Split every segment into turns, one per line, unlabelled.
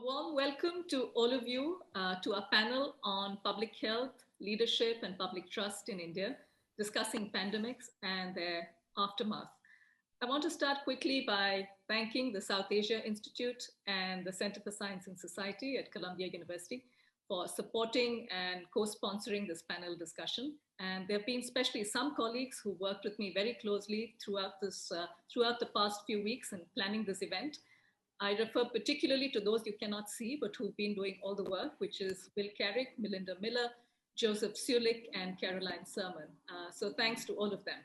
warm welcome to all of you to our panel on public health, leadership, and public trust in India, discussing pandemics and their aftermath. I want to start quickly by thanking the South Asia Institute and the Center for Science and Society at Columbia University for supporting and co-sponsoring this panel discussion. And there have been especially some colleagues who worked with me very closely throughout the past few weeks in planning this event. I refer particularly to those you cannot see, but who've been doing all the work, which is Bill Carrick, Melinda Miller, Joseph Sulik, and Caroline Sermon. So thanks to all of them.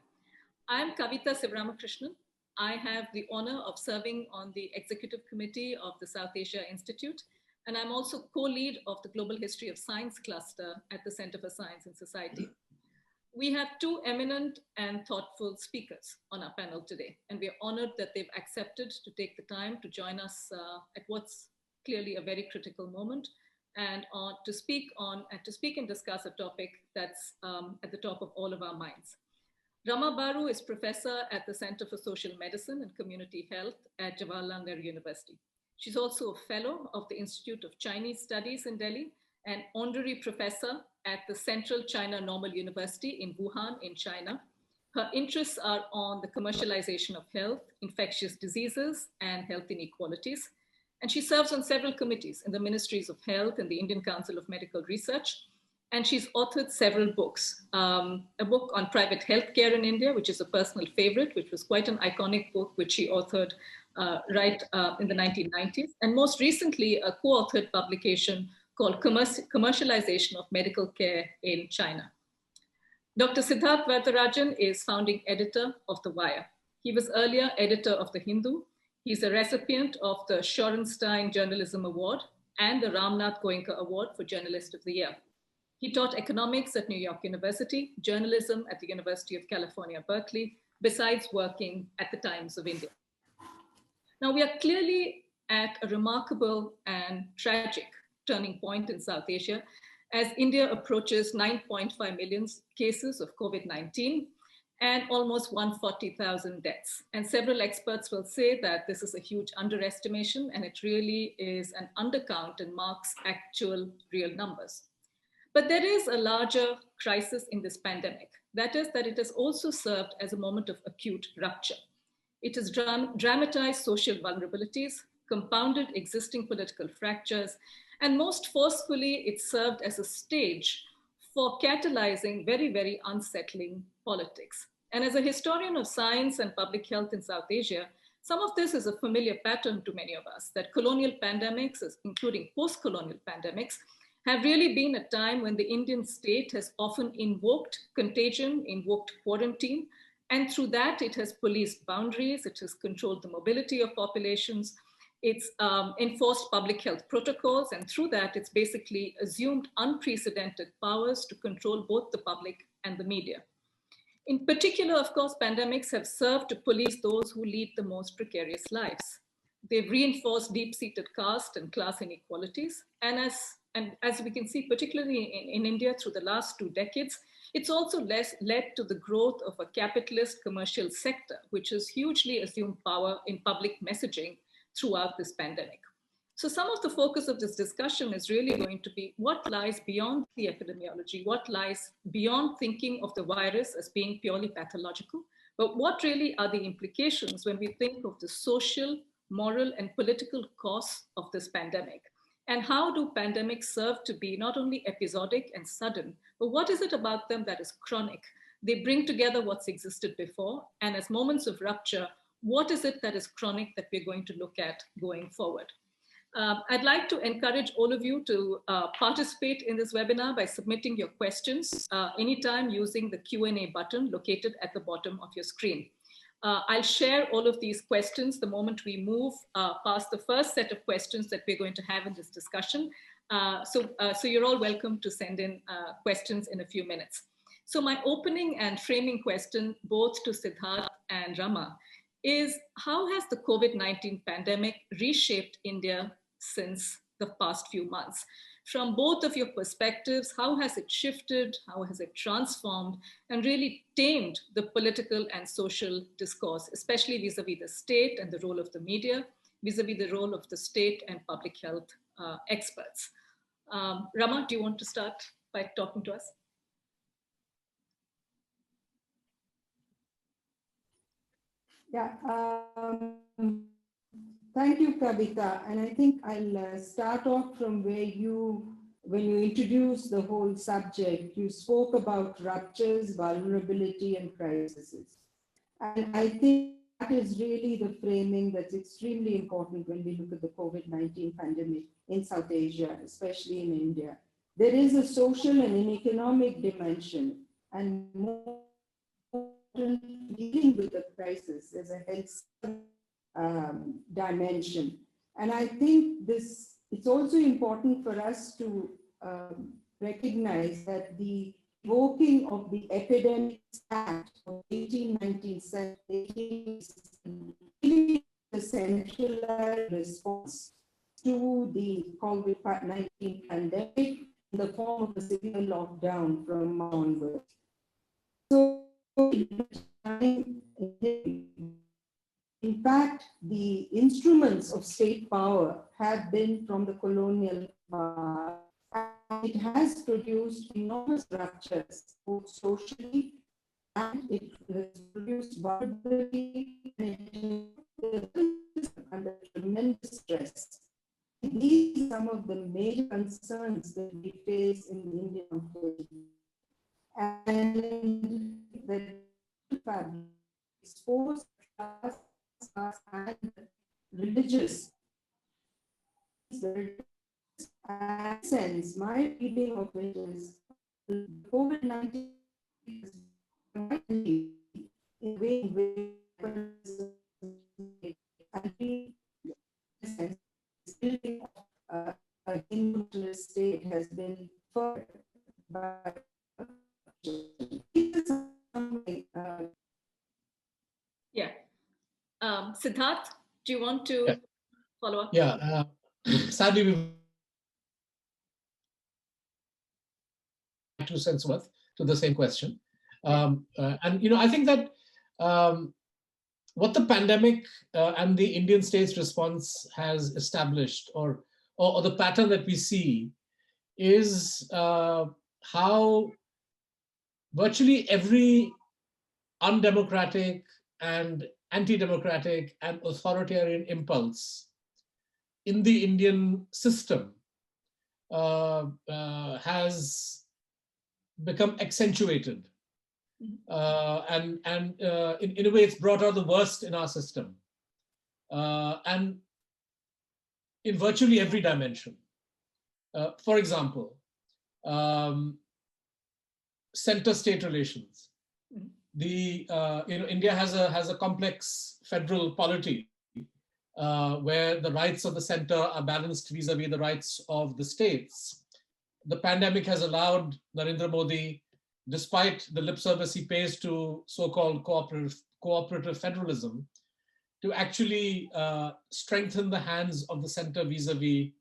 I'm Kavita Sivaramakrishnan. I have the honor of serving on the executive committee of the South Asia Institute, and I'm also co-lead of the Global History of Science cluster at the Center for Science and Society. We have two eminent and thoughtful speakers on our panel today, and we're honored that they've accepted to take the time to join us at what's clearly a very critical moment, and to speak and discuss a topic that's at the top of all of our minds. Rama Baru is professor at the Center for Social Medicine and Community Health at Jawaharlal Nehru University. She's also a fellow of the Institute of Chinese Studies in Delhi and honorary professor at the Central China Normal University in Wuhan in China. Her interests are on the commercialization of health, infectious diseases, and health inequalities. And she serves on several committees in the Ministries of Health and the Indian Council of Medical Research. And she's authored several books. A book on private healthcare in India, which is a personal favorite, which was quite an iconic book, which she authored right in the 1990s. And most recently, a co-authored publication called Commercialization of Medical Care in China. Dr. Siddharth Varadarajan is founding editor of The Wire. He was earlier editor of The Hindu. He's a recipient of the Shorenstein Journalism Award and the Ramnath Goenka Award for Journalist of the Year. He taught economics at New York University, journalism at the University of California, Berkeley, besides working at the Times of India. Now, we are clearly at a remarkable and tragic turning point in South Asia as India approaches 9.5 million cases of COVID-19 and almost 140,000 deaths. And several experts will say that this is a huge underestimation and it really is an undercount and marks actual real numbers. But there is a larger crisis in this pandemic. That is that it has also served as a moment of acute rupture. It has dramatized social vulnerabilities, compounded existing political fractures, and most forcefully, it served as a stage for catalyzing very, very unsettling politics. And as a historian of science and public health in South Asia, some of this is a familiar pattern to many of us, that colonial pandemics, including post-colonial pandemics, have really been a time when the Indian state has often invoked contagion, invoked quarantine, and through that, it has policed boundaries, it has controlled the mobility of populations, it's enforced public health protocols, and through that, it's basically assumed unprecedented powers to control both the public and the media. In particular, of course, pandemics have served to police those who lead the most precarious lives. They've reinforced deep-seated caste and class inequalities, and as we can see, particularly in India through the last 2 decades, it's also led to the growth of a capitalist commercial sector, which has hugely assumed power in public messaging throughout this pandemic. So some of the focus of this discussion is really going to be what lies beyond the epidemiology, what lies beyond thinking of the virus as being purely pathological, but what really are the implications when we think of the social, moral, and political costs of this pandemic? And how do pandemics serve to be not only episodic and sudden, but what is it about them that is chronic? They bring together what's existed before, and as moments of rupture, what is it that is chronic that we're going to look at going forward? I'd like to encourage all of you to participate in this webinar by submitting your questions anytime using the Q&A button located at the bottom of your screen. I'll share all of these questions the moment we move past the first set of questions that we're going to have in this discussion. So you're all welcome to send in questions in a few minutes. So my opening and framing question, both to Siddharth and Rama, is how has the COVID-19 pandemic reshaped India since the past few months? From both of your perspectives, how has it shifted, how has it transformed, and really tamed the political and social discourse, especially vis-a-vis the state and the role of the media, vis-a-vis the role of the state and public health experts. Rama, do you want to start by talking to us?
Yeah, thank you, Kavita. And I think I'll start off from when you introduced the whole subject, you spoke about ruptures, vulnerability, and crises. And I think that is really the framing that's extremely important when we look at the COVID-19 pandemic in South Asia, especially in India. There is a social and an economic dimension, and more dealing with the crisis as a health dimension. And I think it's also important for us to recognize that the evoking of the Epidemics Act of 1897 really the centralized response to the COVID-19 pandemic in the form of a severe lockdown from March onwards. So, in fact, the instruments of state power have been from the colonial power, and it has produced enormous ruptures, both socially, and it has produced vulnerability under tremendous stress. These are some of the major concerns that we face in the Indian population. And the exposed class and religious sense, my reading of it is COVID-19 is in a way building a individualist state has been furthered by
Yeah. Siddharth, do you want to follow up?
Yeah. Sadly, we've 2 cents worth to the same question. And, I think that what the pandemic and the Indian state's response has established, or the pattern that we see, is how virtually every undemocratic and anti-democratic and authoritarian impulse in the Indian system has become accentuated. And in a way, it's brought out the worst in our system. And in virtually every dimension. For example, center-state relations. India has a complex federal polity where the rights of the center are balanced vis-a-vis the rights of the states. The pandemic has allowed Narendra Modi, despite the lip service he pays to so-called cooperative federalism, to actually strengthen the hands of the center vis-a-vis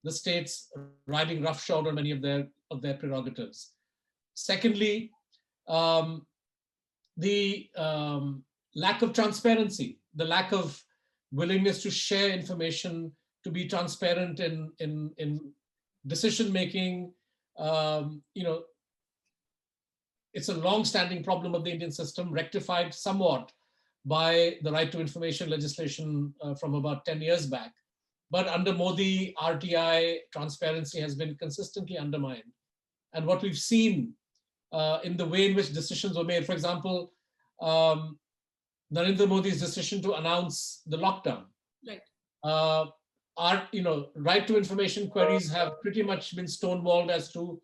the states, riding roughshod on many of their prerogatives. Secondly, the lack of transparency, the lack of willingness to share information, to be transparent in decision making. It's a long-standing problem of the Indian system, rectified somewhat by the right to information legislation from about 10 years back. But under Modi, RTI, transparency has been consistently undermined. And what we've seen in the way in which decisions were made, for example, Narendra Modi's decision to announce the lockdown.
Right.
Right to information queries have pretty much been stonewalled as to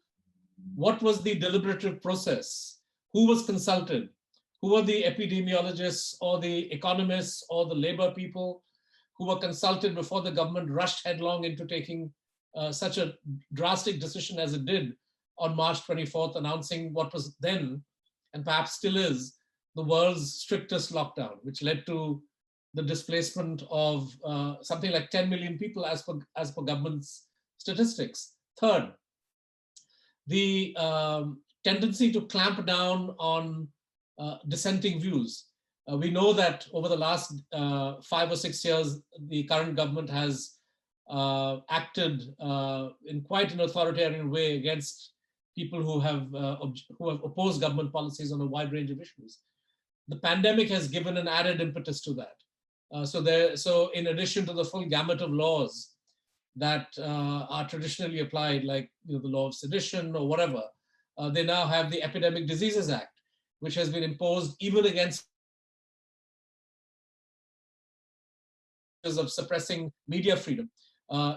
what was the deliberative process, who was consulted, who were the epidemiologists or the economists or the labor people who were consulted before the government rushed headlong into taking such a drastic decision as it did on March 24th, announcing what was then, and perhaps still is, the world's strictest lockdown, which led to the displacement of something like 10 million people as per government's statistics. Third, the tendency to clamp down on dissenting views. We know that over the last 5 or 6 years, the current government has acted in quite an authoritarian way against people who have opposed government policies on a wide range of issues. The pandemic has given an added impetus to that. So in addition to the full gamut of laws that are traditionally applied, like the law of sedition or whatever, they now have the Epidemic Diseases Act, which has been imposed even against of suppressing media freedom.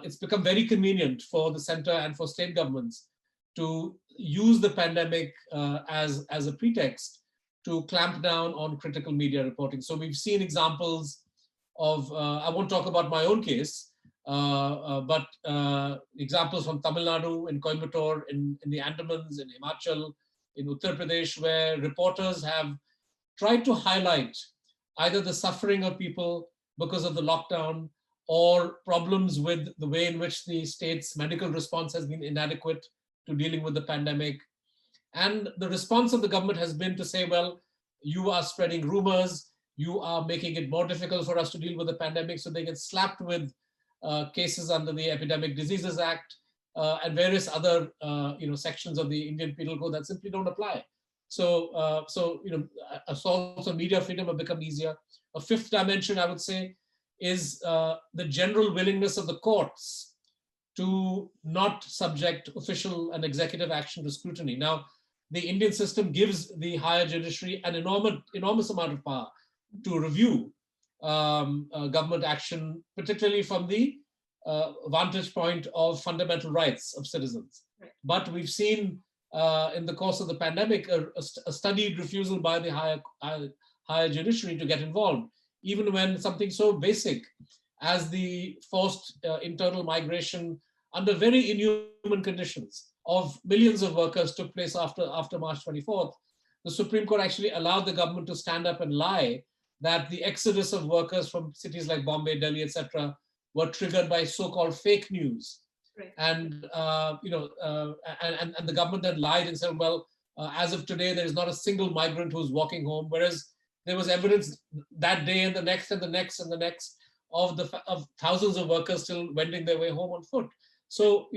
It's become very convenient for the center and for state governments to use the pandemic as a pretext to clamp down on critical media reporting. So we've seen examples of, I won't talk about my own case, but examples from Tamil Nadu, in Coimbatore, in the Andamans, in Himachal, in Uttar Pradesh, where reporters have tried to highlight either the suffering of people because of the lockdown or problems with the way in which the state's medical response has been inadequate to dealing with the pandemic. And the response of the government has been to say, well, you are spreading rumors, you are making it more difficult for us to deal with the pandemic, so they get slapped with cases under the Epidemic Diseases Act and various other sections of the Indian Penal Code that simply don't apply. So assaults on media freedom have become easier. A fifth dimension, I would say, is the general willingness of the courts to not subject official and executive action to scrutiny. Now, the Indian system gives the higher judiciary an enormous amount of power to review government action, particularly from the vantage point of fundamental rights of citizens. Right. But we've seen in the course of the pandemic a studied refusal by the higher judiciary to get involved, even when something so basic as the forced internal migration under very inhuman conditions of millions of workers took place after March 24th. The Supreme Court actually allowed the government to stand up and lie that the exodus of workers from cities like Bombay, Delhi, etc., were triggered by so-called fake news. Right. And the government then lied and said, well, as of today, there is not a single migrant who's walking home, whereas there was evidence that day and the next and the next and the next of thousands of workers still wending their way home on foot. So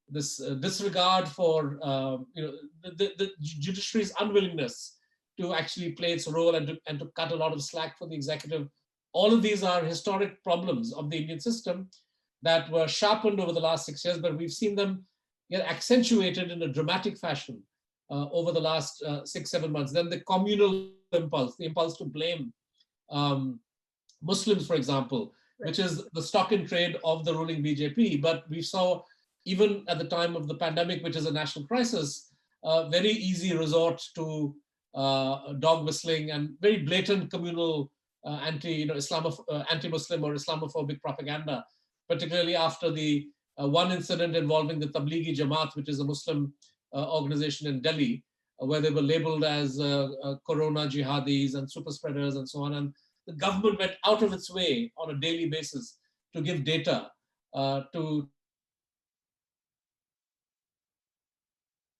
this disregard for the judiciary's unwillingness to actually play its role and to cut a lot of slack for the executive. All of these are historic problems of the Indian system that were sharpened over the last 6 years, but we've seen them get accentuated in a dramatic fashion over the last 6-7 months. Then the communal impulse, the impulse to blame Muslims, for example, right, which is the stock in trade of the ruling BJP. But we saw, even at the time of the pandemic, which is a national crisis, very easy resort to dog whistling and very blatant communal anti-Muslim or Islamophobic propaganda, particularly after the one incident involving the Tablighi Jamaat, which is a Muslim organization in Delhi, where they were labeled as Corona jihadis and super spreaders and so on. And the government went out of its way on a daily basis to give data to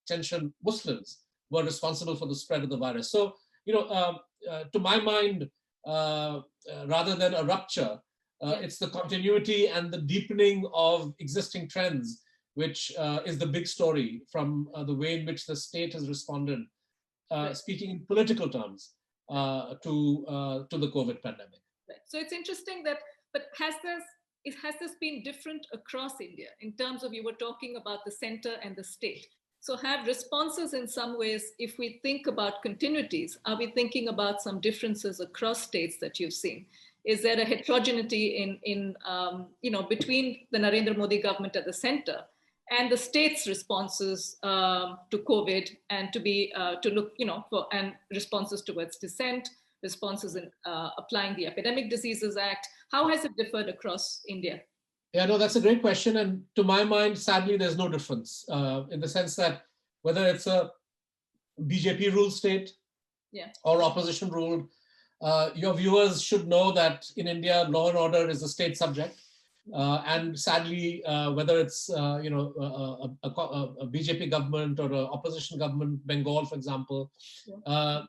attention Muslims were responsible for the spread of the virus. So, to my mind, rather than a rupture, it's the continuity and the deepening of existing trends, which is the big story from the way in which the state has responded, speaking in political terms, to the COVID pandemic.
Right. So it's interesting that, but has this been different across India in terms of, you were talking about the center and the state? So have responses in some ways, if we think about continuities, are we thinking about some differences across states that you've seen? Is there a heterogeneity in between the Narendra Modi government at the center and the state's responses to COVID, and to look, for and responses towards dissent, responses in applying the Epidemic Diseases Act? How has it differed across India?
Yeah, no, that's a great question. And to my mind, sadly, there's no difference in the sense that whether it's a BJP ruled state or opposition ruled, your viewers should know that in India, law and order is a state subject. And sadly, whether it's a BJP government or an opposition government, Bengal, for example,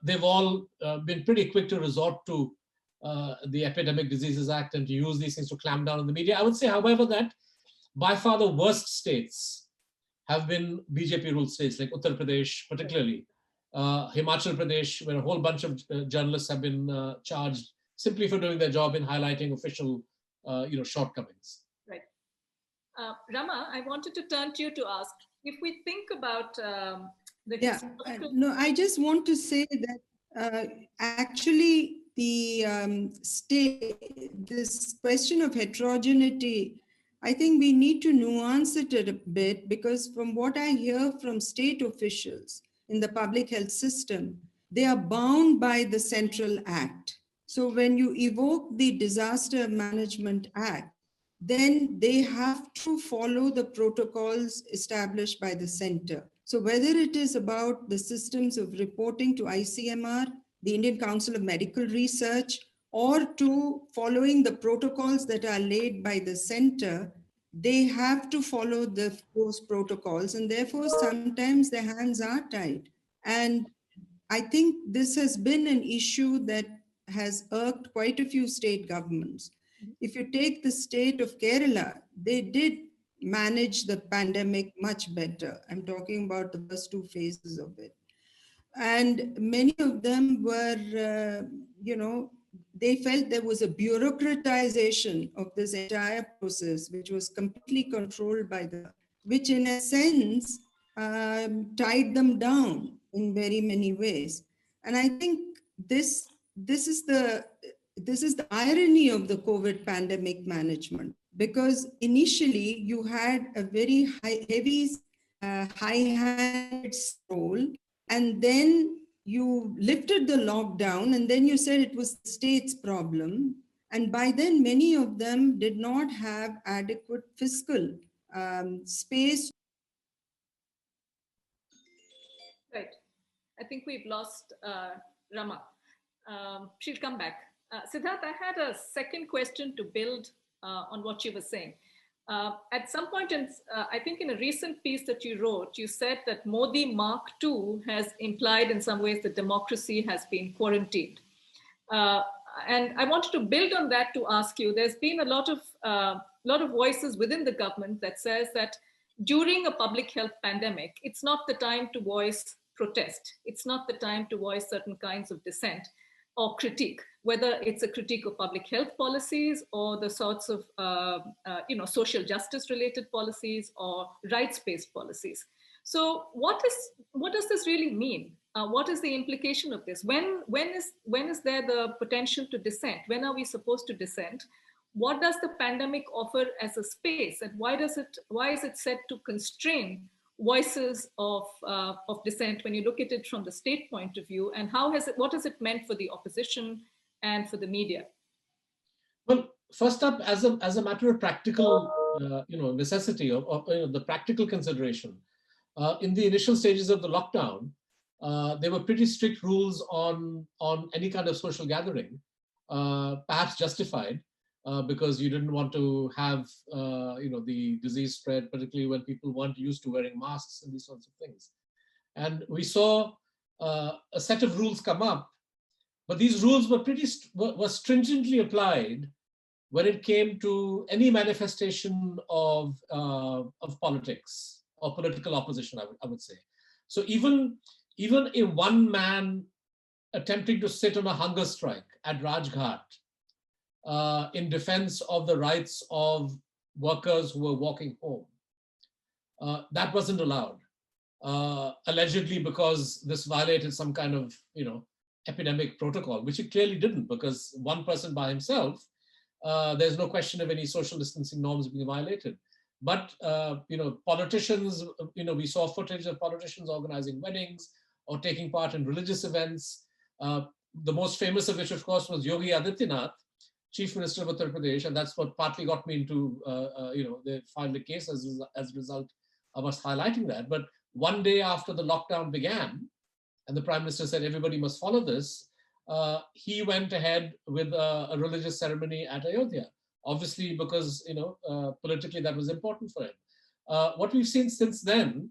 they've all been pretty quick to resort to the Epidemic Diseases Act and to use these things to clamp down on the media. I would say, however, that by far the worst states have been BJP ruled states like Uttar Pradesh, particularly Himachal Pradesh, where a whole bunch of journalists have been charged simply for doing their job in highlighting official shortcomings.
Right. Rama, I wanted to turn to you to ask, if we think about the historical...
No, I just want to say that actually the this question of heterogeneity, I think we need to nuance it a bit, because from what I hear from state officials in the public health system, they are bound by the Central Act. So when you evoke the Disaster Management Act, then they have to follow the protocols established by the center. So whether it is about the systems of reporting to ICMR, the Indian Council of Medical Research, or to following the protocols that are laid by the center, they have to follow those protocols, and therefore sometimes their hands are tied. And I think this has been an issue that has irked quite a few state governments. If you take the state of Kerala, they did manage the pandemic much better. I'm talking about the first two phases of it. And many of them were, they felt there was a bureaucratization of this entire process, which was completely controlled by which in a sense tied them down in very many ways. And I think this is the irony of the COVID pandemic management, because initially you had a very high-handed role, and then you lifted the lockdown, and then you said it was the state's problem. And by then, many of them did not have adequate fiscal space.
Right. I think we've lost Rama. She'll come back. Siddharth, I had a second question to build on what you were saying. At some point, I think in a recent piece that you wrote, you said that Modi Mark II has implied in some ways that democracy has been quarantined. And I wanted to build on that to ask you, there's been a lot of voices within the government that says that during a public health pandemic, it's not the time to voice protest. It's not the time to voice certain kinds of dissent or critique, whether it's a critique of public health policies or the sorts of social justice related policies or rights-based policies. So what does this really mean? What is the implication of this? When is there the potential to dissent? When are we supposed to dissent? What does the pandemic offer as a space, and why is it set to constrain voices of dissent when you look at it from the state point of view, and what has it meant for the opposition and for the media?
Well, first up, as a matter of practical necessity or the practical consideration, in the initial stages of the lockdown, there were pretty strict rules on any kind of social gathering, perhaps justified, because you didn't want to have the disease spread, particularly when people weren't used to wearing masks and these sorts of things. And we saw a set of rules come up, but these rules were stringently applied when it came to any manifestation of politics or political opposition, I would say. So even a one man attempting to sit on a hunger strike at Rajghat in defense of the rights of workers who were walking home, that wasn't allowed, allegedly because this violated some kind of epidemic protocol, which it clearly didn't, because one person by himself, there's no question of any social distancing norms being violated. But politicians, we saw footage of politicians organizing weddings or taking part in religious events. The most famous of which, of course, was Yogi Adityanath, Chief Minister of Uttar Pradesh, and that's what partly got me into, they filed a case as a result of us highlighting that. But one day after the lockdown began, and the Prime Minister said everybody must follow this, he went ahead with a religious ceremony at Ayodhya, obviously because politically that was important for him. What we've seen since then,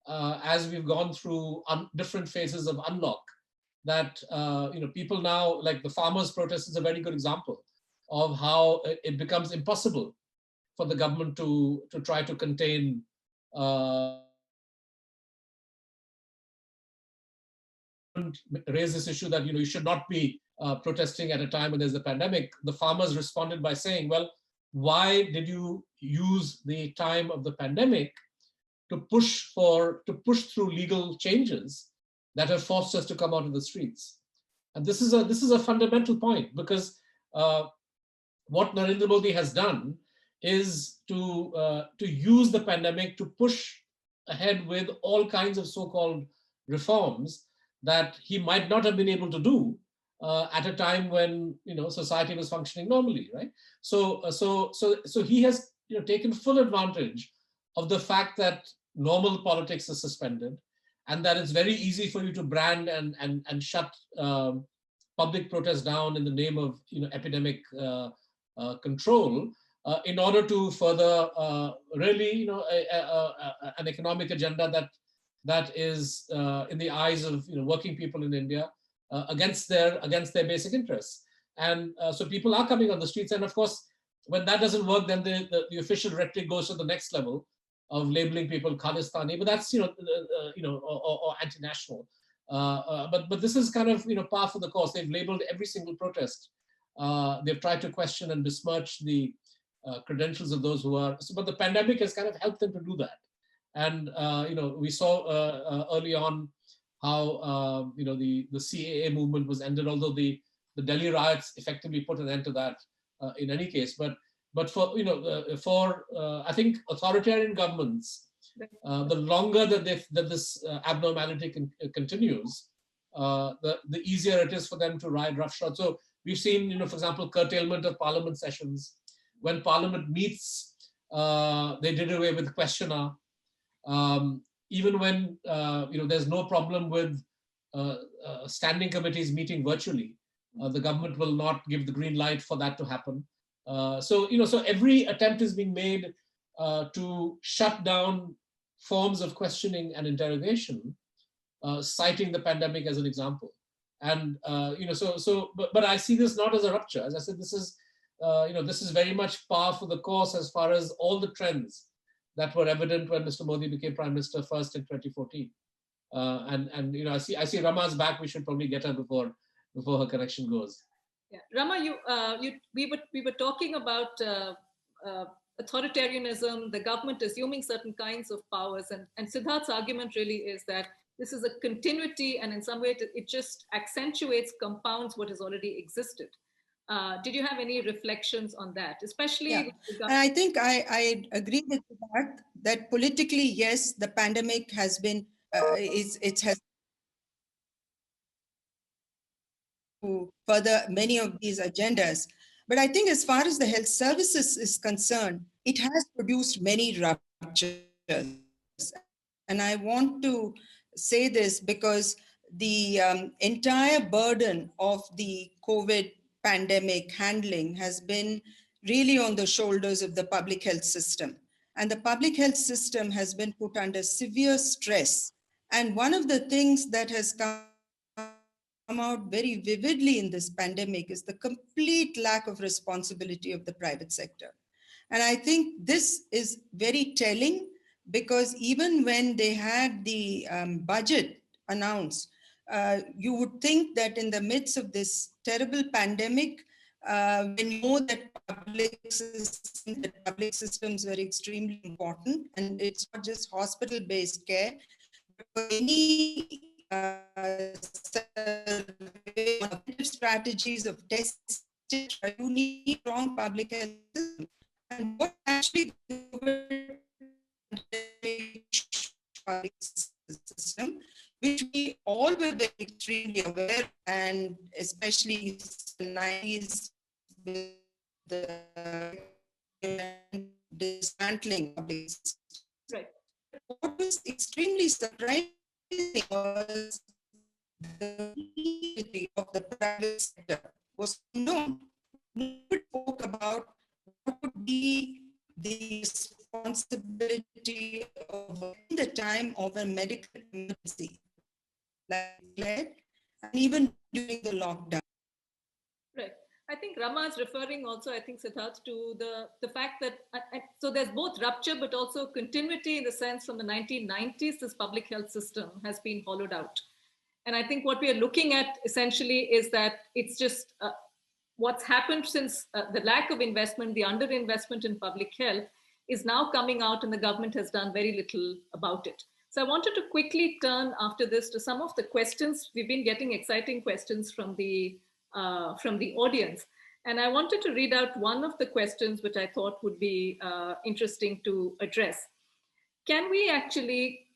as we've gone through different phases of unlock, that people now, like the farmers' protest is a very good example of how it becomes impossible for the government to try to contain raise this issue that you should not be protesting at a time when there's a pandemic. The farmers responded by saying, well, why did you use the time of the pandemic to push through legal changes that have forced us to come out of the streets? And this is a fundamental point, because what Narendra Modi has done is to use the pandemic to push ahead with all kinds of so-called reforms that he might not have been able to do at a time when society was functioning normally, right? So he has taken full advantage of the fact that normal politics is suspended, and that it's very easy for you to brand and shut public protest down in the name of epidemic control, in order to further really an economic agenda that is in the eyes of working people in India against their basic interests. And so people are coming on the streets, and of course when that doesn't work, then the official rhetoric goes to the next level of labeling people Khalistani, but that's or anti-national. But this is kind of par for the course. They've labeled every single protest. They've tried to question and besmirch the credentials of those who are. But the pandemic has kind of helped them to do that. And we saw early on how the CAA movement was ended, although the Delhi riots effectively put an end to that in any case. But for I think authoritarian governments, the longer that this abnormality continues, the easier it is for them to ride roughshod. So we've seen, for example, curtailment of parliament sessions. When parliament meets, they did away with the questioner. Even when there's no problem with standing committees meeting virtually, the government will not give the green light for that to happen. So every attempt is being made to shut down forms of questioning and interrogation, citing the pandemic as an example. And but I see this not as a rupture. As I said, this is very much par for the course as far as all the trends that were evident when Mr. Modi became Prime Minister first in 2014. And I see Rama's back. We should probably get her before her connection goes.
Yeah, Rama, we were talking about authoritarianism, the government assuming certain kinds of powers, and Siddharth's argument really is that this is a continuity, and in some way it just accentuates, compounds what has already existed. Did you have any reflections on that, especially?
Yeah. And I think I agree with that politically, yes, the pandemic has been it has to further many of these agendas. But I think as far as the health services is concerned, it has produced many ruptures. And I want to say this because the entire burden of the COVID pandemic handling has been really on the shoulders of the public health system. And the public health system has been put under severe stress. And one of the things that has come out very vividly in this pandemic is the complete lack of responsibility of the private sector. And I think this is very telling, because even when they had the budget announced, you would think that in the midst of this terrible pandemic, when you know that public systems were extremely important, and it's not just hospital-based care, but any strategies of testing, you need strong public health system. And what actually public system, which we all were very extremely aware, and especially in the 90s with the dismantling of this.
Right.
What was extremely surprising was the unity of the private sector was known. We spoke about what would be the responsibility of in the time of a medical emergency. Like and even during the lockdown.
Right. I think Rama is referring also, I think, Siddharth, to the fact that, so there's both rupture, but also continuity in the sense from the 1990s, this public health system has been hollowed out. And I think what we are looking at essentially is that it's just what's happened since the lack of investment, the underinvestment in public health is now coming out, and the government has done very little about it. So I wanted to quickly turn after this to some of the questions. We've been getting exciting questions from the audience. And I wanted to read out one of the questions which I thought would be interesting to address. Can we actually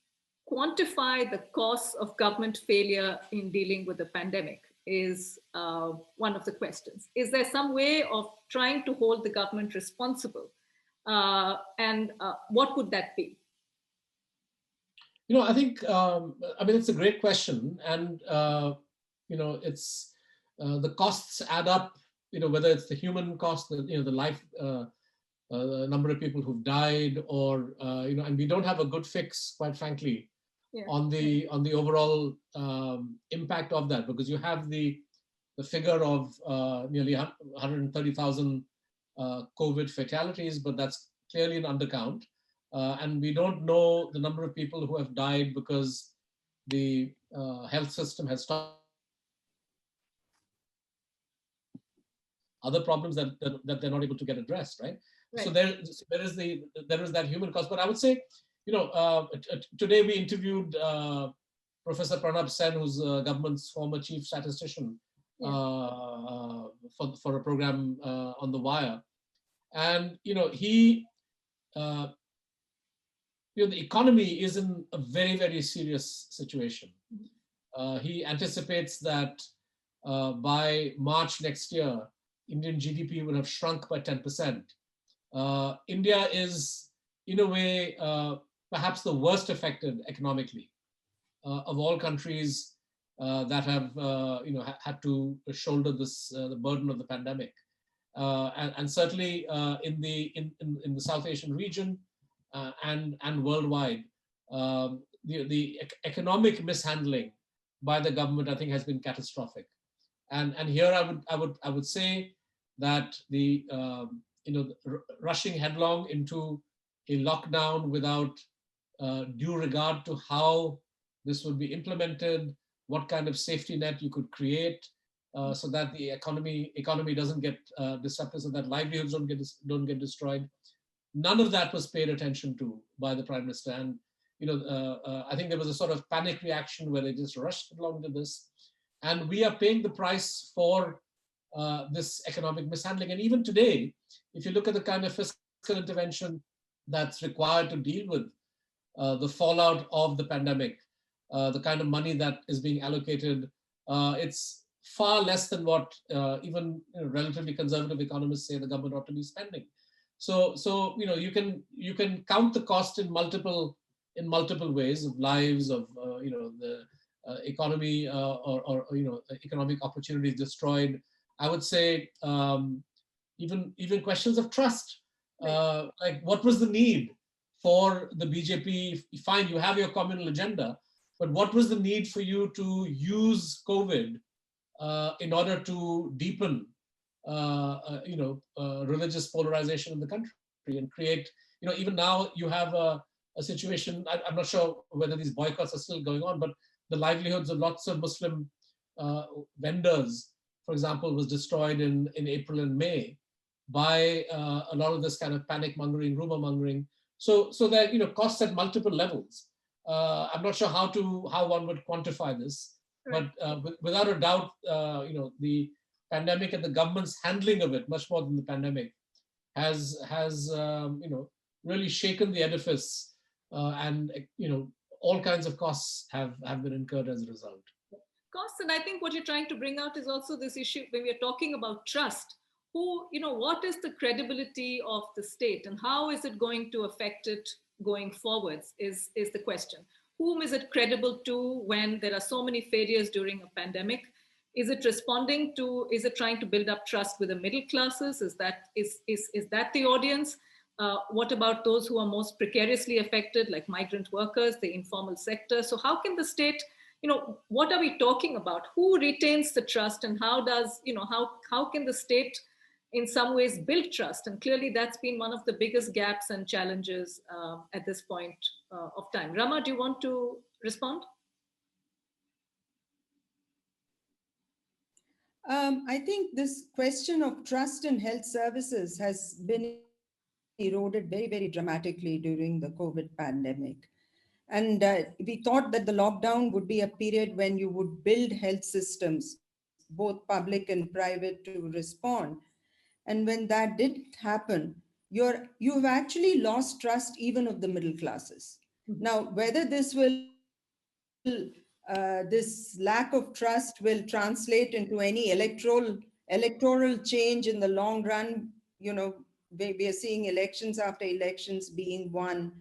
quantify the costs of government failure in dealing with the pandemic is one of the questions. Is there some way of trying to hold the government responsible? And what would that be?
I think, it's a great question. And, it's the costs add up, whether it's the human cost, the life, the number of people who've died, or, and we don't have a good fix, quite frankly, on the overall impact of that, because you have the figure of nearly 130,000 COVID fatalities, but that's clearly an undercount. And we don't know the number of people who have died because the health system has stopped. Other problems that they're not able to get addressed, right? So there is that human cost. But I would say, today we interviewed Professor Pranab Sen, who's government's former chief statistician, for a program on The Wire, and he. The economy is in a very, very serious situation. He anticipates that by March next year, Indian GDP will have shrunk by 10%. India is, in a way, perhaps the worst affected economically of all countries that have, had to shoulder this the burden of the pandemic, and certainly in the South Asian region. And worldwide, the economic mishandling by the government, I think, has been catastrophic. And here I would say that the rushing headlong into a lockdown without due regard to how this would be implemented, what kind of safety net you could create, so that the economy doesn't get disrupted, so that livelihoods don't get destroyed. None of that was paid attention to by the Prime Minister. And, I think there was a sort of panic reaction where they just rushed along to this. And we are paying the price for this economic mishandling. And even today, if you look at the kind of fiscal intervention that's required to deal with the fallout of the pandemic, the kind of money that is being allocated, it's far less than what even relatively conservative economists say the government ought to be spending. So you can count the cost in multiple ways of lives, of the economy, or economic opportunities destroyed. I would say even questions of trust, like what was the need for the BJP? Fine, you have your communal agenda, but what was the need for you to use COVID in order to deepen religious polarization in the country and create, even now you have a situation, I'm not sure whether these boycotts are still going on, but the livelihoods of lots of Muslim vendors, for example, was destroyed in April and May by a lot of this kind of panic mongering, rumor mongering. So that, costs at multiple levels. I'm not sure how one would quantify this, but without a doubt, the pandemic and the government's handling of it, much more than the pandemic, has really shaken the edifice, and all kinds of costs have been incurred as a result.
Costs, and I think what you're trying to bring out is also this issue when we're talking about trust. What is the credibility of the state, and how is it going to affect it going forwards? Is the question. Whom is it credible to when there are so many failures during a pandemic? Is it responding to? Is it trying to build up trust with the middle classes? Is that the audience? What about those who are most precariously affected, like migrant workers, the informal sector? So how can the state, what are we talking about? Who retains the trust, and how does, how can the state in some ways build trust? And clearly that's been one of the biggest gaps and challenges at this point of time. Rama, do you want to respond?
I think this question of trust in health services has been eroded very, very dramatically during the COVID pandemic. And we thought that the lockdown would be a period when you would build health systems, both public and private, to respond. And when that didn't happen, you've actually lost trust even of the middle classes. Now, whether this lack of trust will translate into any electoral change in the long run, we are seeing elections after elections being won.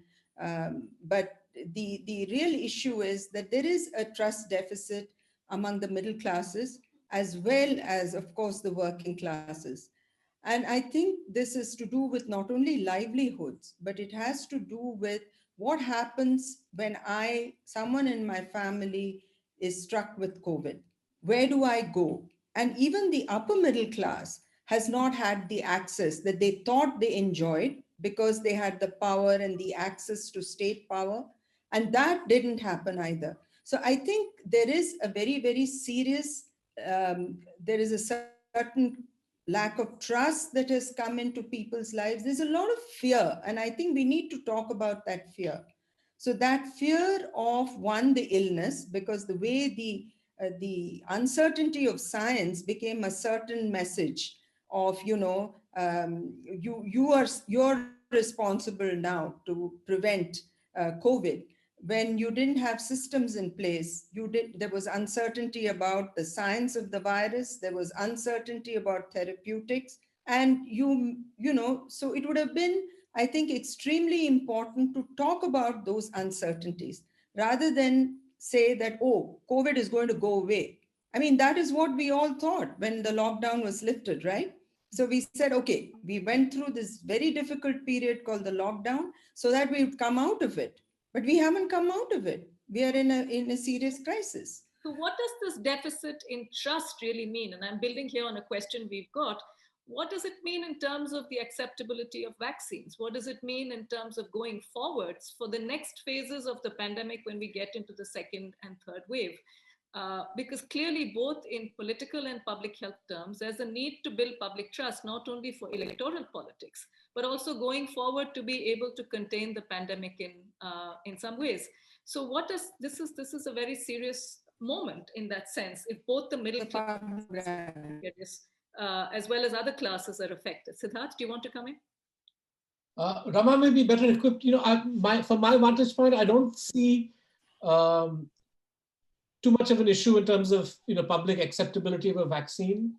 But the real issue is that there is a trust deficit among the middle classes, as well as, of course, the working classes. And I think this is to do with not only livelihoods, but it has to do with what happens when someone in my family is struck with COVID. Where do I go? And even the upper middle class has not had the access that they thought they enjoyed because they had the power and the access to state power. And that didn't happen either. So I think there is a very, very serious, there is a certain lack of trust that has come into people's lives. There's a lot of fear. And I think we need to talk about that fear. So that fear of, one, the illness, because the way the uncertainty of science became a certain message of, you're responsible now to prevent COVID. When you didn't have systems in place, there was uncertainty about the science of the virus, there was uncertainty about therapeutics, and so it would have been, I think, extremely important to talk about those uncertainties rather than say that, oh, COVID is going to go away. I mean, that is what we all thought when the lockdown was lifted, right? So we said, okay, we went through this very difficult period called the lockdown so that we would come out of it. But we haven't come out of it. We are in a serious crisis.
So what does this deficit in trust really mean? And I'm building here on a question we've got. What does it mean in terms of the acceptability of vaccines? What does it mean in terms of going forwards for the next phases of the pandemic when we get into the second and third wave? Because clearly, both in political and public health terms, there's a need to build public trust, not only for electoral politics, but also going forward to be able to contain the pandemic in some ways. So this is a very serious moment in that sense, if both the middle class as well as other classes are affected. Siddharth, do you want to come in?
Rama may be better equipped. From my vantage point, I don't see too much of an issue in terms of public acceptability of a vaccine.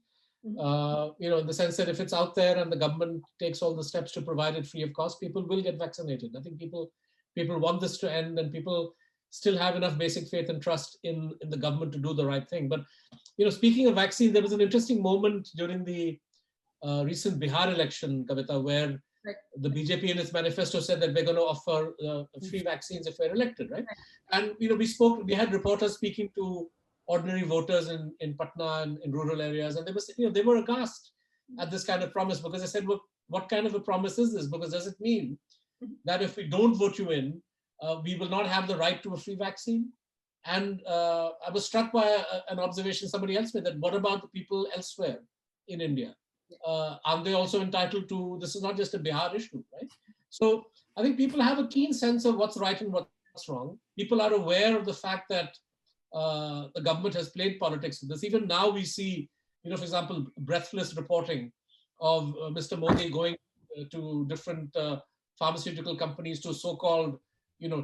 In the sense that if it's out there and the government takes all the steps to provide it free of cost, people will get vaccinated. I think people want this to end, and people still have enough basic faith and trust in the government to do the right thing. But speaking of vaccine, there was an interesting moment during the recent Bihar election, Kavita, where the BJP in its manifesto said that we're going to offer free vaccines if we're elected, right? And we had reporters speaking to ordinary voters in Patna and in rural areas, and they were aghast at this kind of promise, because I said, well, what kind of a promise is this? Because does it mean that if we don't vote you in, we will not have the right to a free vaccine? And I was struck by an observation somebody else made, that what about the people elsewhere in India? Aren't they also entitled to, this is not just a Bihar issue, right? So I think people have a keen sense of what's right and what's wrong. People are aware of the fact that the government has played politics with this. Even now we see, for example, breathless reporting of Mr. Modi going to different pharmaceutical companies to so-called,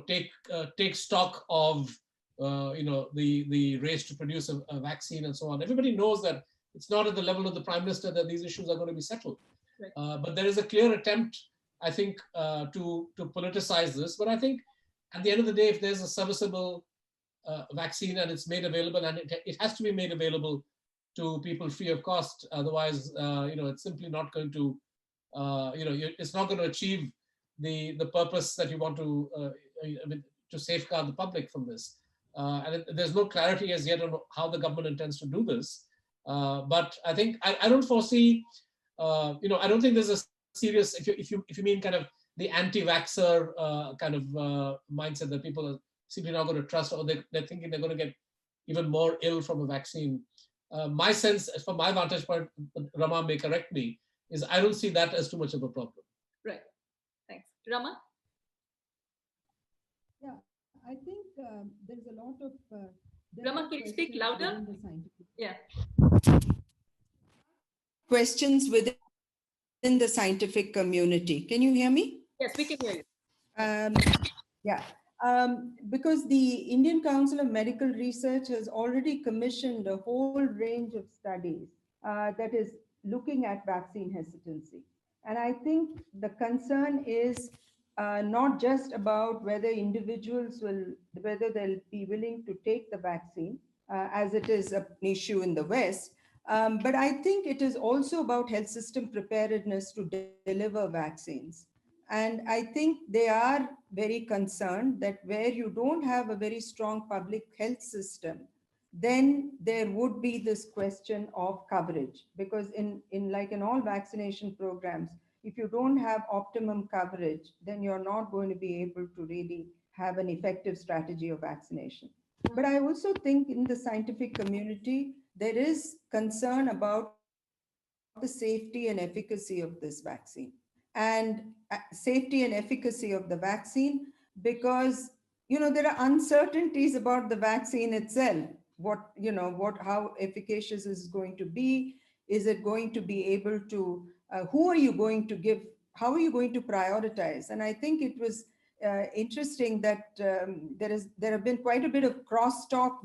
take stock of, the race to produce a vaccine and so on. Everybody knows that it's not at the level of the Prime Minister that these issues are going to be settled. Right. But there is a clear attempt, I think, to politicize this. But I think at the end of the day, if there's a serviceable vaccine and it's made available, and it has to be made available to people free of cost, otherwise, it's simply not going to, it's not going to achieve the purpose that you want to safeguard the public from this. And there's no clarity as yet on how the government intends to do this. But I think I don't foresee, I don't think there's a serious, if you mean kind of the anti-vaxxer kind of mindset that people are simply not going to trust, or they're thinking they're going to get even more ill from a vaccine. My sense, from my vantage point, Rama may correct me, is I don't see that as too much of a problem.
Right. Thanks. Rama?
Yeah, I think there's a lot of
Rama, can you speak louder? Yeah.
Questions within the scientific community. Can you hear me?
Yes, we can hear you.
Yeah, because the Indian Council of Medical Research has already commissioned a whole range of studies that is looking at vaccine hesitancy. And I think the concern is not just about whether individuals whether they'll be willing to take the vaccine, as it is an issue in the West, but I think it is also about health system preparedness to deliver vaccines. And I think they are very concerned that where you don't have a very strong public health system, then there would be this question of coverage. Because in all vaccination programs, if you don't have optimum coverage, then you're not going to be able to really have an effective strategy of vaccination. But I also think in the scientific community, there is concern about the safety and efficacy of this vaccine. And safety and efficacy of the vaccine, because there are uncertainties about the vaccine itself. How efficacious is going to be? Is it going to be able to? Who are you going to give? How are you going to prioritize? And I think it was interesting that there have been quite a bit of crosstalk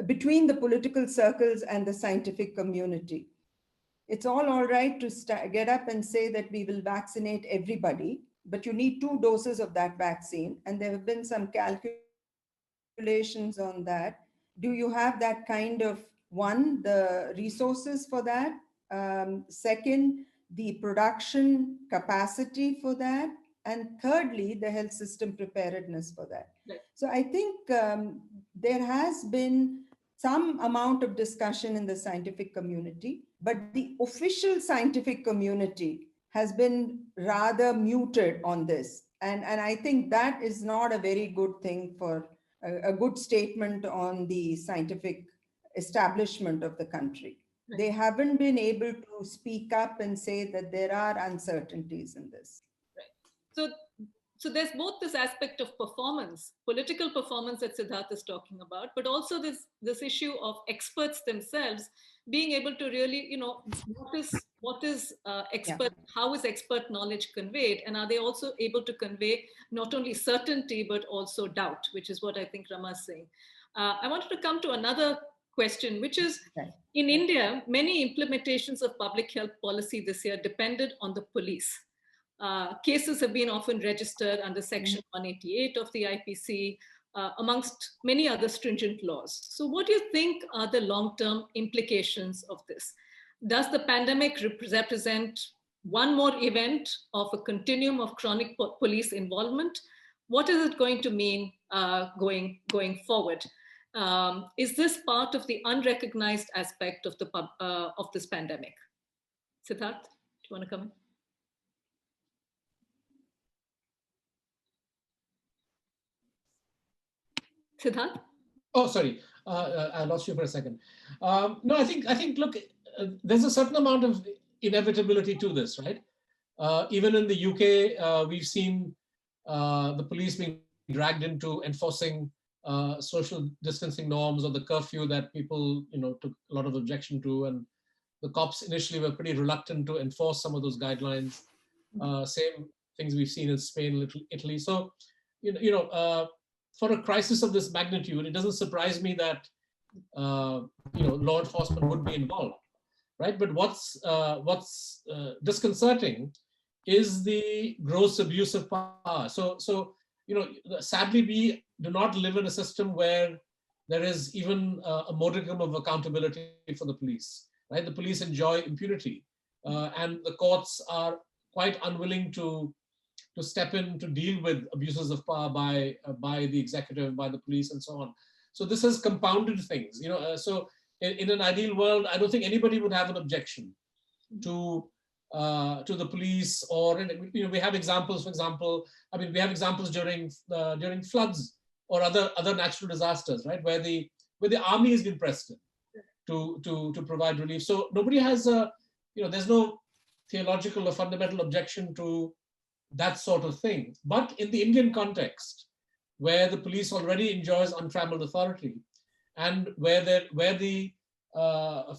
between the political circles and the scientific community. It's all right to get up and say that we will vaccinate everybody, but you need 2 doses of that vaccine. And there have been some calculations on that. Do you have that kind of, one, the resources for that? Second, the production capacity for that. And thirdly, the health system preparedness for that.
Right.
So I think there has been some amount of discussion in the scientific community, but the official scientific community has been rather muted on this. And I think that is not a very good thing for a good statement on the scientific establishment of the country. Right. They haven't been able to speak up and say that there are uncertainties in this.
Right. So there's both this aspect of performance, political performance that Siddharth is talking about, but also this issue of experts themselves being able to really, what is expert, yeah. How is expert knowledge conveyed? And are they also able to convey not only certainty, but also doubt, which is what I think Rama is saying. I wanted to come to another question, which is, in India, many implementations of public health policy this year depended on the police. Cases have been often registered under Section 188 of the IPC, amongst many other stringent laws. So what do you think are the long-term implications of this? Does the pandemic represent one more event of a continuum of chronic police involvement? What is it going to mean going forward? Is this part of the unrecognized aspect of this pandemic? Siddharth, do you want to come in? Siddharth?
Oh, sorry, I lost you for a second. No, I think, look, there's a certain amount of inevitability to this, right? Even in the UK, we've seen the police being dragged into enforcing social distancing norms, or the curfew that people, took a lot of objection to, and the cops initially were pretty reluctant to enforce some of those guidelines. Same things we've seen in Spain, Italy. So, for a crisis of this magnitude, it doesn't surprise me that law enforcement would be involved, right? But what's disconcerting is the gross abuse of power. So sadly, we do not live in a system where there is even a modicum of accountability for the police, right? The police enjoy impunity, and the courts are quite unwilling to to step in to deal with abuses of power by the executive, by the police, and so on. So this has compounded things. So in an ideal world, I don't think anybody would have an objection to the police, or we have examples. For example, we have examples during floods or other natural disasters, right, where the army has been pressed in to provide relief. So nobody has there's no theological or fundamental objection to that sort of thing. But in the Indian context, where the police already enjoys untrammeled authority, and where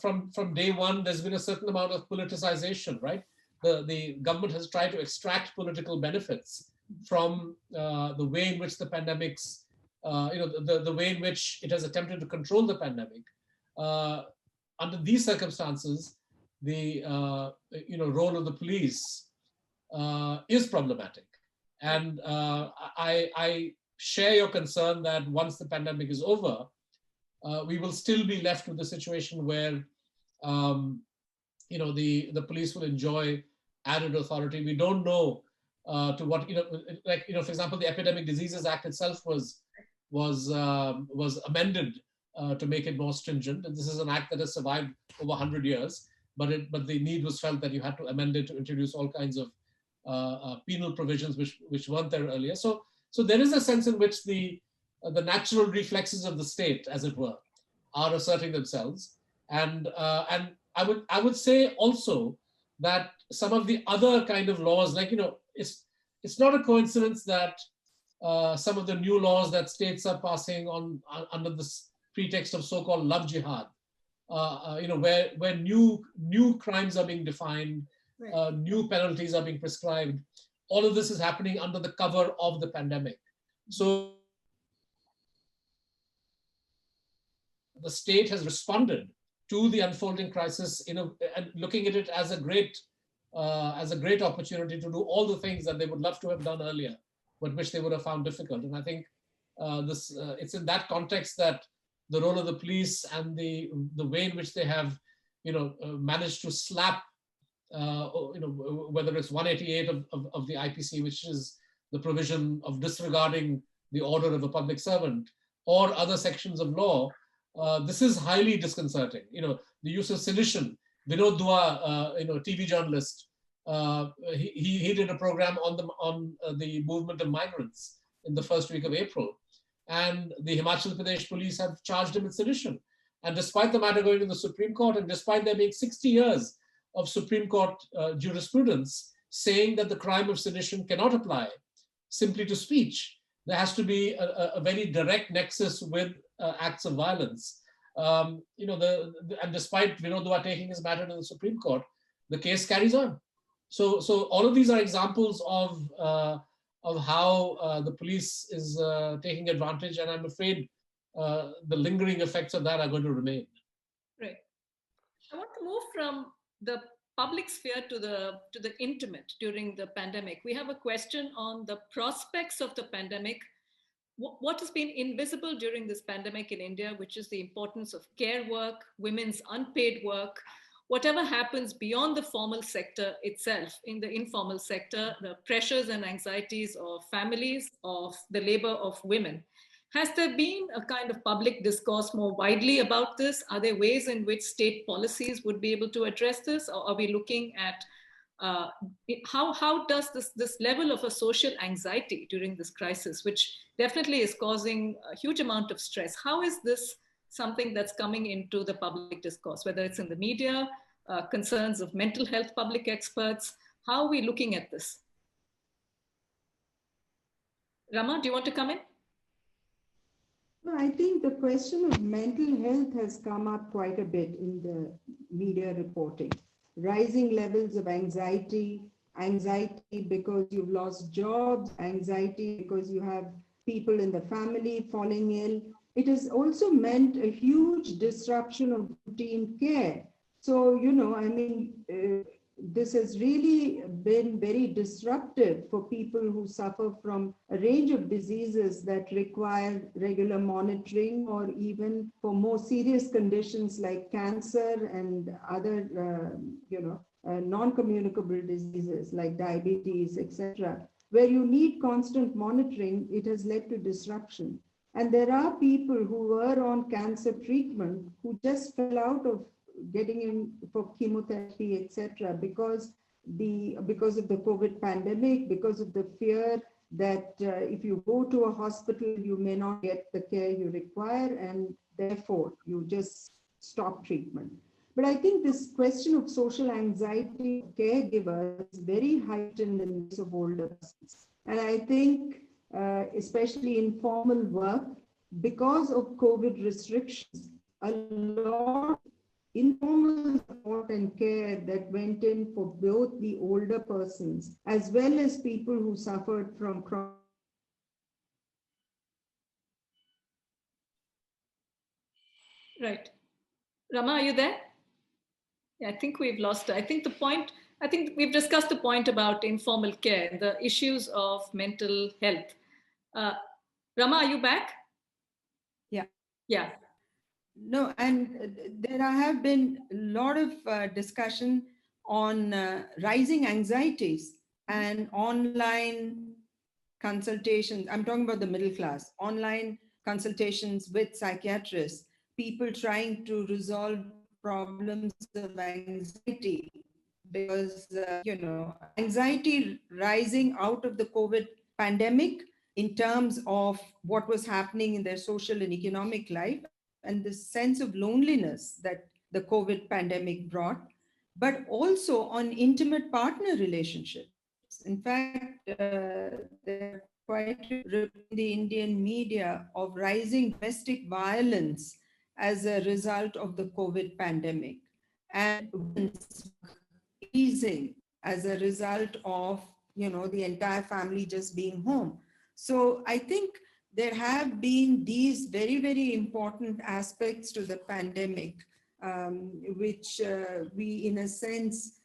from day one there's been a certain amount of politicization, right? The government has tried to extract political benefits from the way in which the pandemics, the way in which it has attempted to control the pandemic. Under these circumstances, the role of the police is problematic, and I share your concern that once the pandemic is over, we will still be left with a situation where the police will enjoy added authority. We don't know to what for example, the Epidemic Diseases Act itself was amended to make it more stringent. And this is an act that has survived over 100 years, but the need was felt that you had to amend it to introduce all kinds of penal provisions which weren't there earlier. So there is a sense in which the natural reflexes of the state, as it were, are asserting themselves, and I would say also that some of the other kind of laws, it's not a coincidence that some of the new laws that states are passing under this pretext of so-called love jihad, where new crimes are being defined, right. New penalties are being prescribed. All of this is happening under the cover of the pandemic. So the state has responded to the unfolding crisis and looking at it as a great opportunity to do all the things that they would love to have done earlier, but which they would have found difficult. And I think it's in that context that the role of the police and the way in which they have managed to slap whether it's 188 of the IPC, which is the provision of disregarding the order of a public servant, or other sections of law, this is highly disconcerting. The use of sedition. Vinod Dua, TV journalist, he did a program on the movement of migrants in the first week of April, and the Himachal Pradesh police have charged him with sedition. And despite the matter going to the Supreme Court, and despite there being 60 years of Supreme Court jurisprudence saying that the crime of sedition cannot apply simply to speech, there has to be a very direct nexus with acts of violence. And despite Vinod Dua taking his matter to the Supreme Court, the case carries on. So all of these are examples of how the police is taking advantage, and I'm afraid the lingering effects of that are going to remain.
Right. I want to move from the public sphere to the intimate during the pandemic. We have a question on the prospects of the pandemic. What has been invisible during this pandemic in India, which is the importance of care work, women's unpaid work, whatever happens beyond the formal sector itself, in the informal sector, the pressures and anxieties of families, of the labor of women. Has there been a kind of public discourse more widely about this? Are there ways in which state policies would be able to address this? Or are we looking at how does this level of a social anxiety during this crisis, which definitely is causing a huge amount of stress, how is this something that's coming into the public discourse, whether it's in the media, concerns of mental health public experts? How are we looking at this? Rama, do you want to come in?
No, I think the question of mental health has come up quite a bit in the media reporting. Rising levels of anxiety because you've lost jobs, anxiety because you have people in the family falling ill. It has also meant a huge disruption of routine care. So, this has really been very disruptive for people who suffer from a range of diseases that require regular monitoring, or even for more serious conditions like cancer and other, non-communicable diseases like diabetes, etc. where you need constant monitoring, it has led to disruption. And there are people who were on cancer treatment who just fell out of getting in for chemotherapy, etc., because of the COVID pandemic, because of the fear that if you go to a hospital, you may not get the care you require, and therefore you just stop treatment. But I think this question of social anxiety of caregivers is very heightened in the case of older persons. And I think, especially in formal work, because of COVID restrictions, a lot of informal support and care that went in for both the older persons as well as people who suffered from chronic.
Right. Rama, are you there? Yeah, I think we've lost her. I think we've discussed the point about informal care and the issues of mental health. Uh, Rama, are you back?
Yeah.
Yeah.
No, and there have been a lot of discussion on rising anxieties and online consultations. I'm talking about the middle class, online consultations with psychiatrists, people trying to resolve problems of anxiety because, anxiety rising out of the COVID pandemic in terms of what was happening in their social and economic life and the sense of loneliness that the COVID pandemic brought, but also on intimate partner relationships. In fact, there are quite in the Indian media of rising domestic violence as a result of the COVID pandemic and easing as a result of, the entire family just being home. So I think there have been these very, very important aspects to the pandemic, which we, in a sense,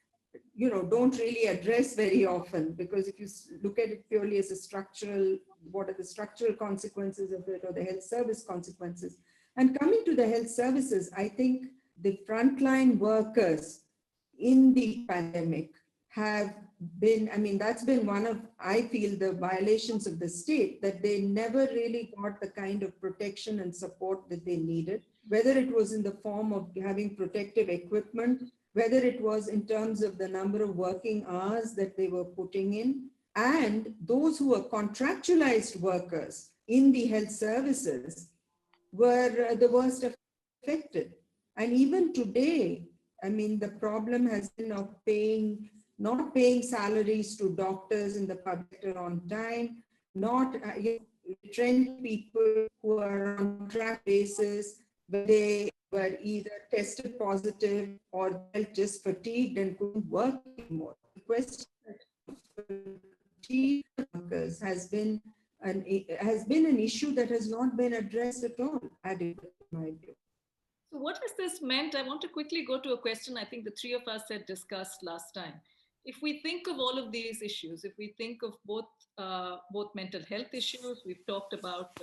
don't really address very often, because if you look at it purely as a structural, what are the structural consequences of it or the health service consequences? And coming to the health services, I think the frontline workers in the pandemic have been, that's been one of, I feel, the violations of the state, that they never really got the kind of protection and support that they needed, whether it was in the form of having protective equipment, whether it was in terms of the number of working hours that they were putting in, and those who were contractualized workers in the health services were the worst affected. And even today, the problem has been of not paying salaries to doctors in the public sector on time, not trained people who are on contract basis, but they were either tested positive or just fatigued and couldn't work anymore. The question of fatigue workers has been an issue that has not been addressed at all, adequately, in my view.
So what has this meant? I want to quickly go to a question I think the three of us had discussed last time. If we think of all of these issues, if we think of both mental health issues, we've talked about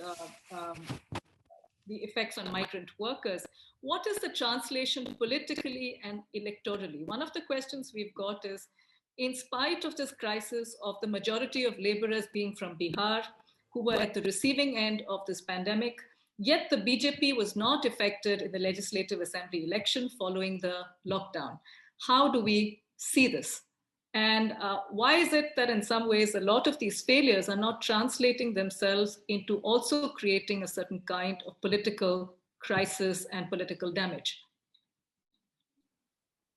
the effects on migrant workers, what is the translation politically and electorally? One of the questions we've got is, in spite of this crisis of the majority of laborers being from Bihar, who were at the receiving end of this pandemic, yet the BJP was not affected in the Legislative Assembly election following the lockdown. How do we see this? And why is it that in some ways a lot of these failures are not translating themselves into also creating a certain kind of political crisis and political damage?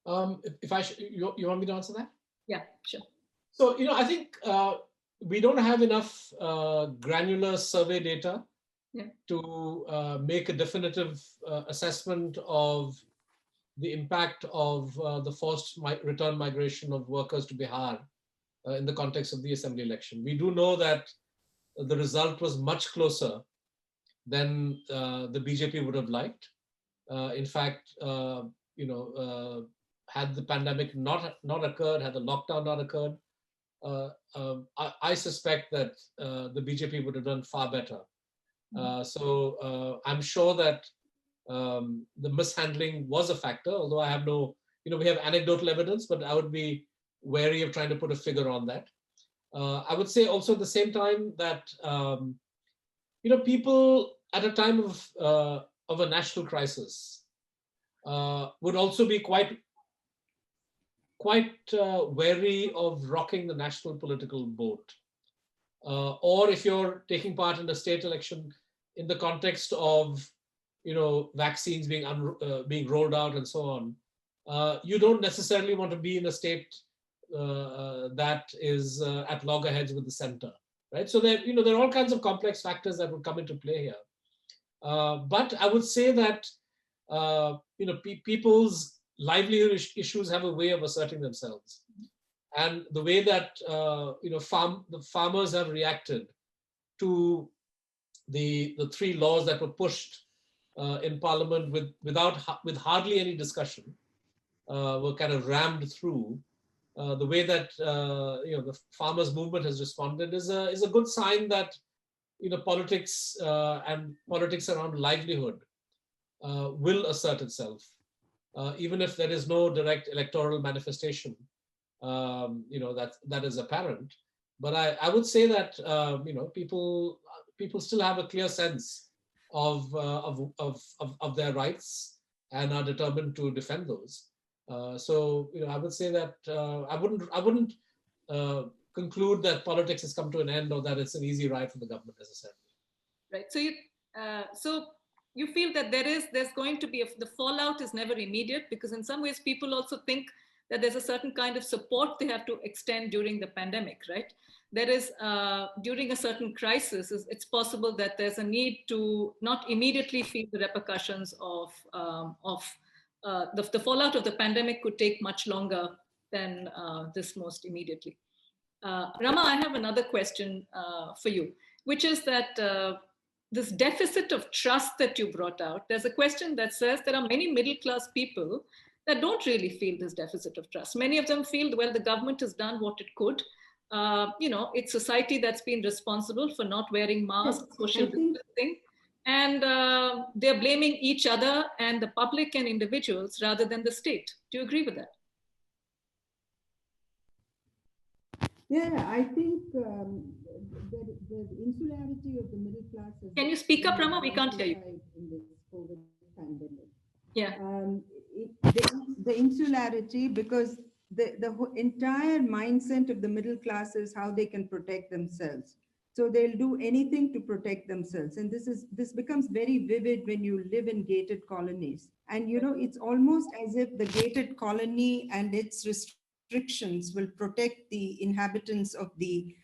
You want me to answer that?
Yeah, sure.
So, I think we don't have enough granular survey data to make a definitive assessment of the impact of the forced return migration of workers to Bihar in the context of the assembly election. We do know that the result was much closer than the BJP would have liked. In fact, had the pandemic not occurred, had the lockdown not occurred, I suspect that the BJP would have done far better. So I'm sure that the mishandling was a factor, although I have no, we have anecdotal evidence, but I would be wary of trying to put a figure on that. I would say also at the same time that people at a time of a national crisis would also be quite wary of rocking the national political boat. Or if you're taking part in a state election in the context of vaccines being rolled out and so on, you don't necessarily want to be in a state that is at loggerheads with the center, right? So there are all kinds of complex factors that would come into play here. But I would say that people's livelihood issues have a way of asserting themselves, and the way that the farmers have reacted to the three laws that were pushed in Parliament with hardly any discussion, were kind of rammed through. The way that the farmers' movement has responded is a good sign that politics and politics around livelihood will assert itself, even if there is no direct electoral manifestation, that is apparent. But I would say that people still have a clear sense of their rights and are determined to defend those. So I would say that I wouldn't conclude that politics has come to an end or that it's an easy ride for the government necessarily.
Right. So you feel that there's going to be the fallout is never immediate, because in some ways people also think that there's a certain kind of support they have to extend during the pandemic, right? There is during a certain crisis, it's possible that there's a need to not immediately feel the repercussions of the fallout of the pandemic could take much longer than this most immediately. Rama, I have another question for you, which is that this deficit of trust that you brought out, there's a question that says there are many middle class people that don't really feel this deficit of trust. Many of them feel, well, the government has done what it could. It's society that's been responsible for not wearing masks, social distancing, and they're blaming each other and the public and individuals rather than the state. Do you agree with that?
Yeah, I think the insularity of the middle class has
Can you speak up, Rama? We can't hear you.
In this COVID pandemic.
Yeah.
The insularity, because the entire mindset of the middle class is how they can protect themselves. So they'll do anything to protect themselves. And this becomes very vivid when you live in gated colonies. And it's almost as if the gated colony and its restrictions will protect the inhabitants of the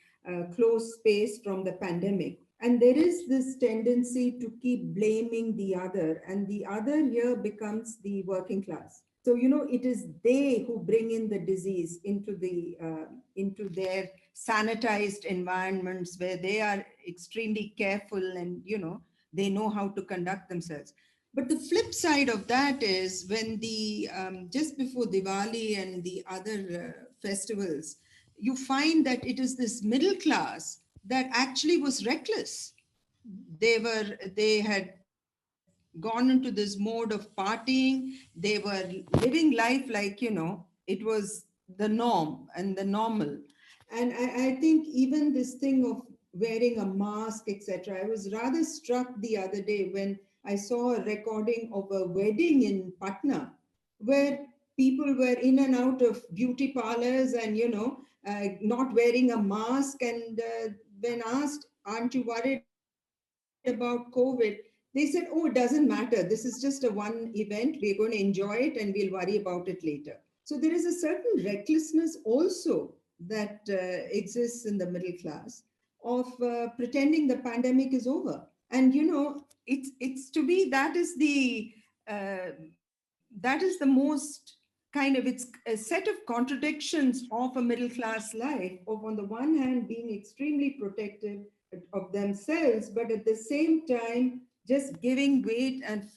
closed space from the pandemic. And there is this tendency to keep blaming the other, and the other here becomes the working class. So it is they who bring in the disease into their sanitized environments where they are extremely careful and they know how to conduct themselves. But the flip side of that is when the just before Diwali and the other festivals, you find that it is this middle class that actually was reckless. They had gone into this mode of partying. They were living life like it was the norm and the normal. And I think even this thing of wearing a mask, etc., I was rather struck the other day when I saw a recording of a wedding in Patna where people were in and out of beauty parlors and not wearing a mask. And when asked, aren't you worried about COVID? They said, oh, it doesn't matter. This is just a one event. We're going to enjoy it and we'll worry about it later. So there is a certain recklessness also that exists in the middle class of pretending the pandemic is over. And it's to be that is the most kind of, it's a set of contradictions of a middle class life, of on the one hand being extremely protective of themselves, but at the same time just giving weight and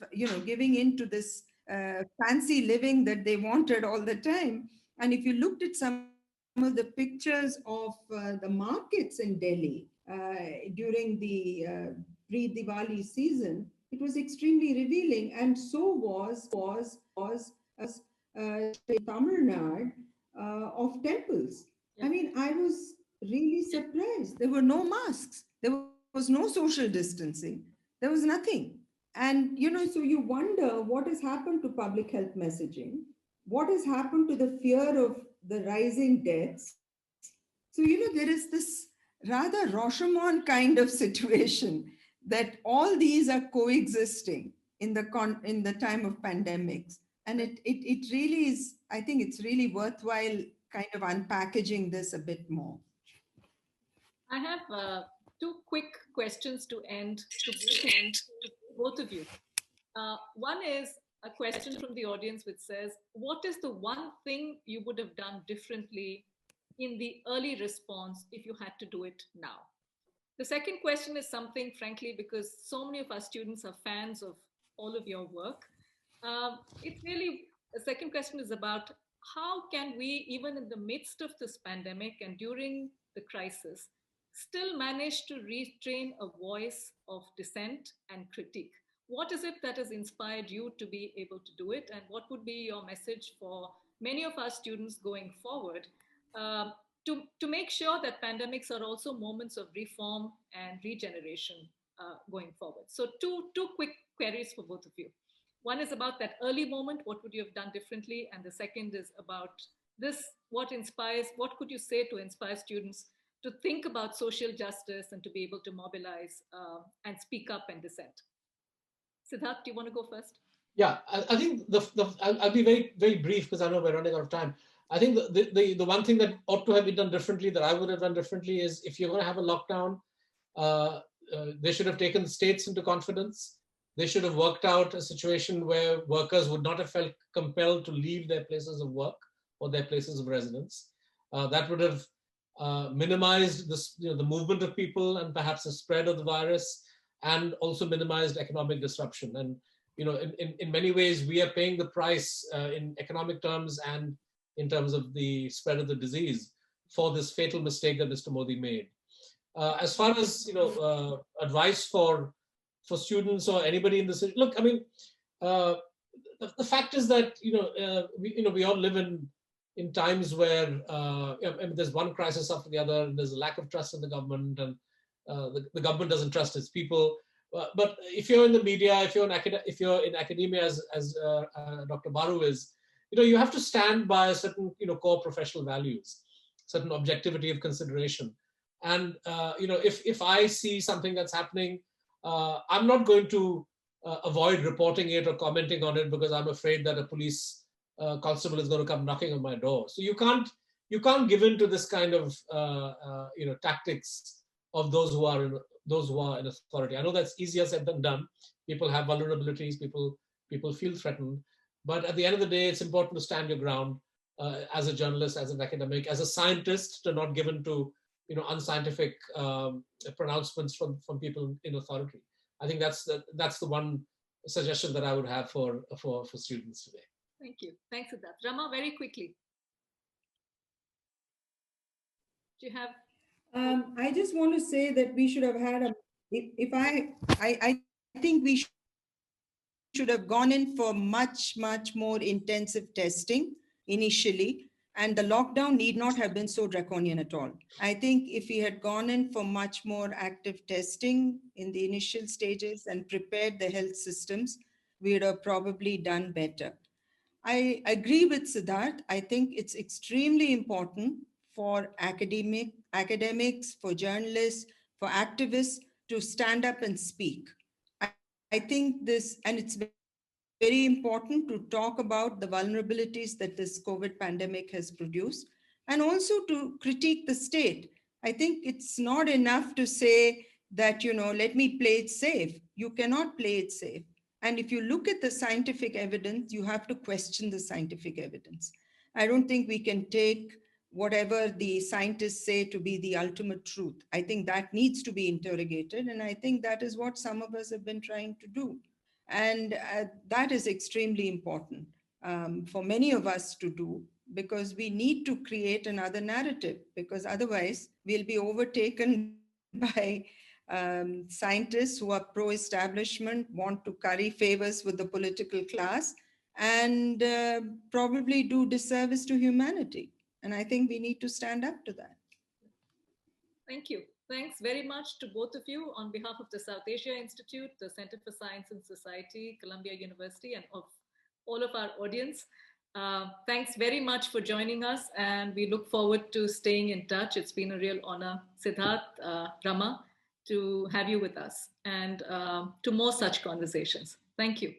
giving into this fancy living that they wanted all the time. And if you looked at some of the pictures of the markets in Delhi during the pre-Diwali season, it was extremely revealing. And so was Tamil Nadu of temples.
Yeah.
I mean, I was really surprised. There were no masks. There was no social distancing. There was nothing. And, so you wonder what has happened to public health messaging, what has happened to the fear of the rising deaths. So, there is this rather Rashomon kind of situation that all these are coexisting in the time of pandemics. And it really is, I think it's really worthwhile kind of unpackaging this a bit more.
I have two quick questions to end to both of you. One is a question from the audience which says, what is the one thing you would have done differently in the early response if you had to do it now? The second question is something, frankly, because so many of our students are fans of all of your work. It's really, the second question is about how can we, even in the midst of this pandemic and during the crisis, still manage to retrain a voice of dissent and critique? What is it that has inspired you to be able to do it? And what would be your message for many of our students going forward um, to make sure that pandemics are also moments of reform and regeneration going forward? So, two quick queries for both of you. One is about that early moment, what would you have done differently? And the second is about this, what could you say to inspire students to think about social justice and to be able to mobilize and speak up and dissent? Siddharth, do you want to go first?
Yeah, I think I'll be very, very brief because I know we're running out of time. I think the one thing that ought to have been done differently, that I would have done differently, is if you're going to have a lockdown, they should have taken states into confidence. They should have worked out a situation where workers would not have felt compelled to leave their places of work or their places of residence. That would have minimized this, the movement of people and perhaps the spread of the virus, and also minimized economic disruption. And in many ways, we are paying the price in economic terms and in terms of the spread of the disease for this fatal mistake that Mr. Modi made. As far as advice for students or anybody in the city, look, I mean, the fact is that we all live in times where there's one crisis after the other, and there's a lack of trust in the government, and the government doesn't trust its people. But if you're in the media, if you're in academia, as Dr. Baru is, you have to stand by certain core professional values, certain objectivity of consideration. And if I see something that's happening, I'm not going to avoid reporting it or commenting on it because I'm afraid that a police constable is going to come knocking on my door. So you can't give in to this kind of tactics of those who are in authority. I know that's easier said than done. People have vulnerabilities. People feel threatened. But at the end of the day, it's important to stand your ground as a journalist, as an academic, as a scientist, to not give in to unscientific pronouncements from people in authority. I think that's the one suggestion that I would have for students today.
Thank you. Thanks, Siddharth. Rama, very quickly. Do you have?
I just want to say that we should have had I think we should have gone in for much more intensive testing initially, and the lockdown need not have been so draconian at all. I think if we had gone in for much more active testing in the initial stages and prepared the health systems, we would have probably done better. I agree with Siddharth. I think it's extremely important for academics, for journalists, for activists to stand up and speak. I think this, and it's very important to talk about the vulnerabilities that this COVID pandemic has produced, and also to critique the state. I think it's not enough to say that, let me play it safe. You cannot play it safe. And if you look at the scientific evidence, you have to question the scientific evidence. I don't think we can take whatever the scientists say to be the ultimate truth. I think that needs to be interrogated. And I think that is what some of us have been trying to do. And that is extremely important for many of us to do, because we need to create another narrative, because otherwise we'll be overtaken by scientists who are pro-establishment, want to curry favors with the political class, and probably do disservice to humanity. And I think we need to stand up to that.
Thank you. Thanks very much to both of you on behalf of the South Asia Institute, the Center for Science and Society, Columbia University, and of all of our audience. Thanks very much for joining us, and we look forward to staying in touch. It's been a real honor, Siddharth, Rama, to have you with us, and to more such conversations. Thank you.